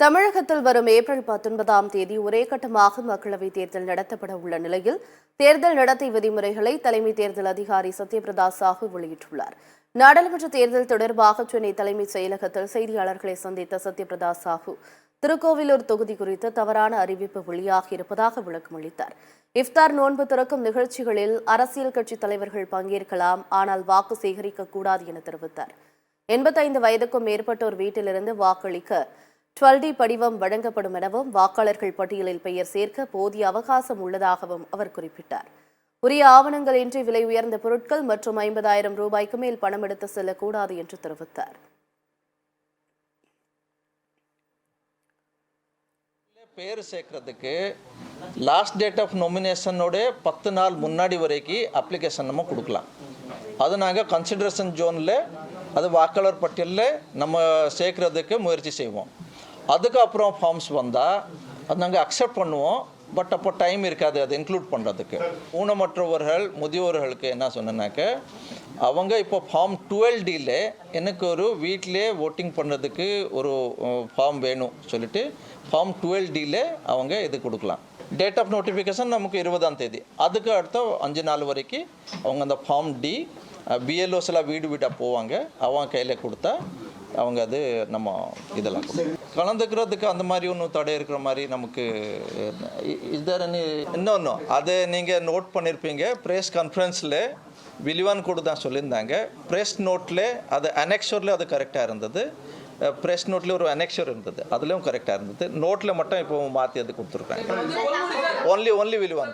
தமிழகத்தில் வரும் ஏப்ரல் 19ஆம் தேதி ஒரே கட்டமாக மக்களவைத் தேர்தல் நடத்தப்பட உள்ள நிலையில் தேர்தல் நடத்தை விதிமுறைகளை தலைமை தேர்தல் அதிகாரி சத்யபிரதா சாஹூ வெளியிட்டுள்ளார். நாடாளுமன்ற தேர்தல் தொடர்பாக சென்னை தலைமைச் செயலகத்தில் செய்தியாளர்களை சந்தித்த சத்யபிரதா சாஹூ திருக்கோவிலூர் தொகுதி குறித்து தவறான அறிவிப்பு வெளியாகியிருப்பதாக விளக்கமளித்தார். இஃப்தார் நோன்பு திறக்கும் நிகழ்ச்சிகளில் அரசியல் கட்சித் தலைவர்கள் பங்கேற்கலாம், ஆனால் வாக்கு சேகரிக்கக்கூடாது என தெரிவித்தார். 85 வயதுக்கும் மேற்பட்டோர் வீட்டிலிருந்து வாக்களிக்க 12D படிவம் வழங்கப்படும் எனவும் வாக்காளர்கள் பட்டியலில் பெயர் சேர்க்க போதிய அவகாசம் உள்ளதாகவும் அவர் குறிப்பிட்டார். உரிய ஆவணங்கள் இன்றி விலை உயர்ந்த பொருட்கள் மற்றும் 50,000 ரூபாய்க்கு மேல் பணம் எடுத்து செல்லக்கூடாது என்று தெரிவித்தார். பேர் சேர்க்கறதுக்கு லாஸ்ட் டேட் ஆஃப் நாமினேஷனோட 10 நாள் முன்னாடி வரைக்கும் அப்ளிகேஷன் நம்ம கொடுக்கலாம். அது நாங்கள் கன்சிடரேஷன் ஜோனில் அது வாக்காளர் பட்டியலில் நம்ம சேர்க்கறதுக்கு முயற்சி செய்வோம். அதுக்கப்புறம் ஃபார்ம்ஸ் வந்தால் அது நாங்கள் அக்செப்ட் பண்ணுவோம். பட் அப்போ டைம் இருக்காது அது இன்க்ளூட் பண்ணுறதுக்கு. ஊனமற்றவர்கள் முதியோர்களுக்கு என்ன சொன்னேன்னாக்க அவங்க இப்போ ஃபார்ம் 12Dயில் எனக்கு ஒரு வீட்டிலே ஓட்டிங் பண்ணுறதுக்கு ஒரு ஃபார்ம் வேணும் சொல்லிட்டு ஃபார்ம் 12Dயில் அவங்க இது கொடுக்கலாம். டேட் ஆஃப் நோட்டிஃபிகேஷன் நமக்கு 20ஆம் தேதி. அதுக்கு அடுத்த 5 நாள் வரைக்கும் அவங்க அந்த ஃபார்ம் டி பிஎல்ஓஸ்லாம் வீடு வீடாக போவாங்க. அவங்க கையில் கொடுத்தா அவங்க அது நம்ம இதெல்லாம் கலந்துக்கிறதுக்கு அந்த மாதிரி ஒன்றும் தடை இருக்கிற மாதிரி நமக்கு இன்னொன்று அது நீங்கள் நோட் பண்ணியிருப்பீங்க. ப்ரெஸ் கான்ஃபரன்ஸில் விலிவான் கூட தான் சொல்லியிருந்தாங்க. ப்ரெஸ் நோட்டில் அது அனெக்ஷரில் அது கரெக்டாக இருந்தது. ப்ரெஸ் நோட்டில் ஒரு அனெக்ஷர் இருந்தது, அதுலேயும் கரெக்டாக இருந்தது. நோட்டில் மட்டும் இப்போ மாற்றி அது கொடுத்துருக்காங்க. ஒன்லி விலிவான்.